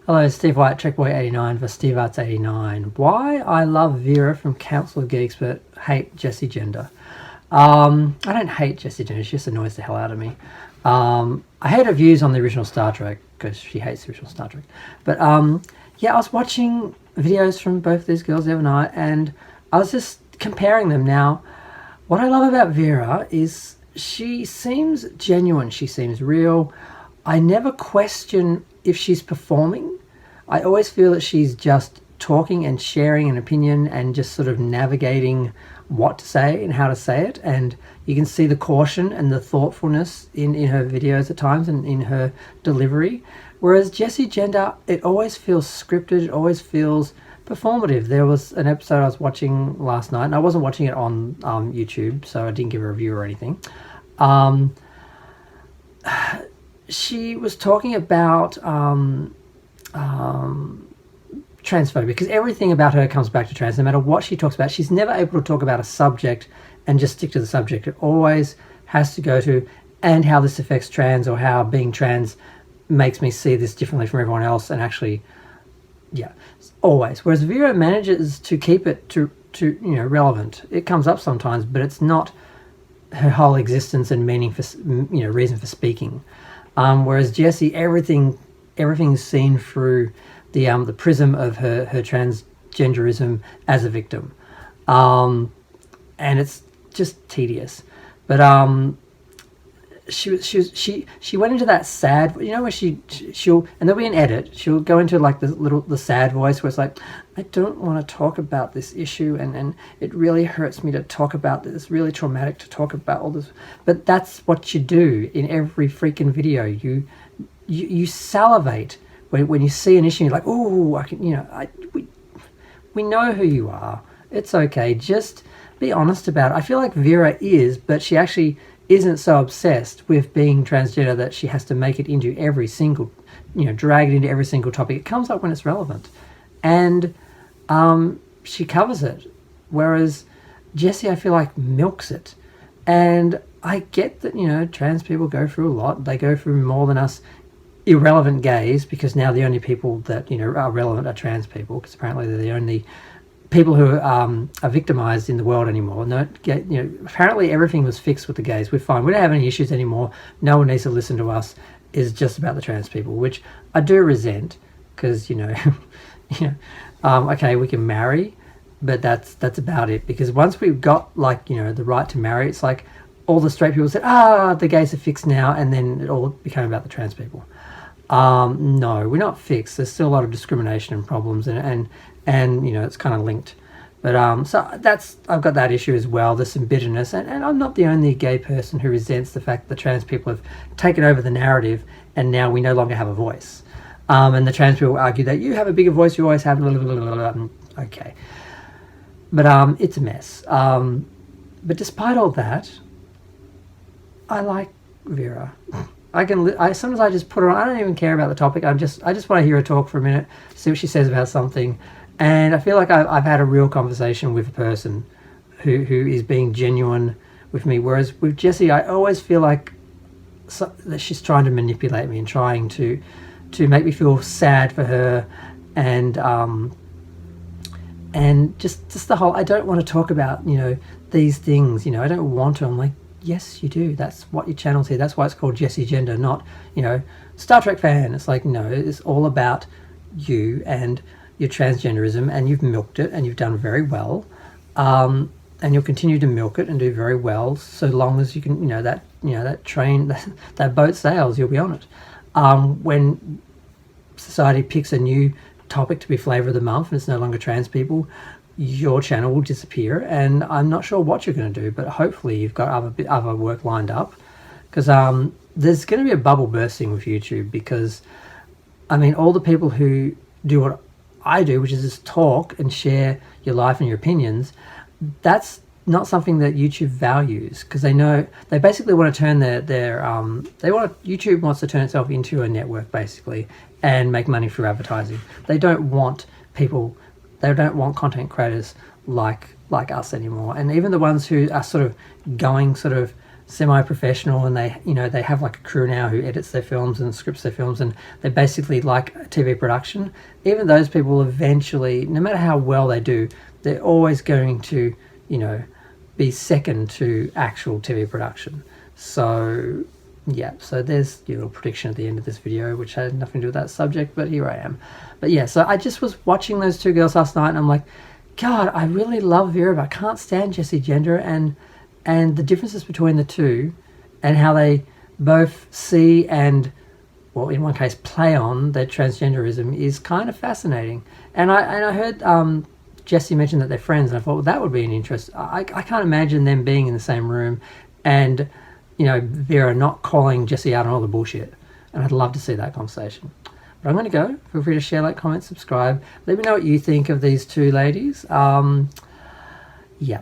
Hello, Steve White, Trekboy89 for Steve Arts89. Why I love Vera from Council of Geeks but hate Jessie Gender. I don't hate Jessie Gender, she just annoys the hell out of me. I hate her views on the original Star Trek because she hates the original Star Trek. But yeah, I was watching videos from both of these girls the other night and I was just comparing them. Now, what I love about Vera is she seems genuine, she seems real. I never question if she's performing. I always feel that she's just talking and sharing an opinion and just sort of navigating what to say and how to say it. And you can see the caution and the thoughtfulness in her videos at times and in her delivery. Whereas Jessie Gender, it always feels scripted, it always feels performative. There was an episode I was watching last night, and I wasn't watching it on YouTube, so I didn't give a review or anything. She was talking about transphobia, because everything about her comes back to trans. No matter what she talks about, she's never able to talk about a subject and just stick to the subject. It always has to go to, and how this affects trans, or how being trans makes me see this differently from everyone else, and actually, yeah, always. Whereas Vera manages to keep it to relevant. It comes up sometimes, but it's not her whole existence and meaning for reason for speaking. Whereas Jessie, everything's seen through the prism of her transgenderism as a victim, and it's just tedious. But she went into that sad, where she'll, and there'll be an edit, she'll go into like the sad voice where it's like, I don't want to talk about this issue, and it really hurts me to talk about this, it's really traumatic to talk about all this. But that's what you do in every freaking video. You salivate when you see an issue. You're like, oh, I can, we know who you are. It's okay. Just be honest about it. I feel like Vera is, but she actually isn't so obsessed with being transgender that she has to make it into every single, drag it into every single topic. It comes up when it's relevant, and she covers it. Whereas Jessie, I feel like, milks it. And I get that, trans people go through a lot. They go through more than us irrelevant gays, because now the only people that, are relevant are trans people, because apparently they're the only people who are victimized in the world anymore. No, apparently everything was fixed with the gays. We're fine. We don't have any issues anymore. No one needs to listen to us. Is just about the trans people, which I do resent, because okay, we can marry, but that's about it. Because once we've got the right to marry, it's like all the straight people said, the gays are fixed now, and then it all became about the trans people. No, we're not fixed. There's still a lot of discrimination and problems, and it's kind of linked. But so I've got that issue as well. There's some bitterness, and I'm not the only gay person who resents the fact that trans people have taken over the narrative, and now we no longer have a voice. And the trans people argue that you have a bigger voice, you always have. Blah, blah, blah, blah. Okay, but it's a mess. But despite all that, I like Vera. Sometimes I just put her on. I don't even care about the topic. I just want to hear her talk for a minute, see what she says about something. And I feel like I've had a real conversation with a person who is being genuine with me. Whereas with Jessie, I always feel like that she's trying to manipulate me and trying to make me feel sad for her, and just the whole, I don't want to talk about these things. I don't want to. I'm like, yes, you do. That's what your channel's here. That's why it's called Jessie Gender, not Star Trek fan. It's like, no, it's all about you and your transgenderism, and you've milked it, and you've done very well, and you'll continue to milk it and do very well so long as you can, that train, that boat sails, you'll be on it. When society picks a new topic to be flavour of the month and it's no longer trans people, your channel will disappear, and I'm not sure what you're going to do, but hopefully you've got other work lined up, because there's going to be a bubble bursting with YouTube, because all the people who do what I do, which is just talk and share your life and your opinions, that's not something that YouTube values, because they basically want to turn YouTube wants to turn itself into a network basically and make money through advertising. They don't want content creators like us anymore. And even the ones who are sort of going semi-professional, and they, you know, they have like a crew now who edits their films and scripts their films, and they basically like a TV production. Even those people eventually, no matter how well they do, they're always going to, you know, be second to actual TV production. So yeah, so there's your little prediction at the end of this video, which had nothing to do with that subject, but here I am. But yeah, so I just was watching those two girls last night, and I'm like, God, I really love Vera, but I can't stand Jessie Gender, and the differences between the two, and how they both see and, well, in one case, play on their transgenderism is kind of fascinating. And I heard Jessie mention that they're friends, and I thought, well, that would be an interest. I can't imagine them being in the same room and, you know, Vera not calling Jessie out on all the bullshit. And I'd love to see that conversation. But I'm going to go. Feel free to share, like, comment, subscribe. Let me know what you think of these two ladies. Yeah.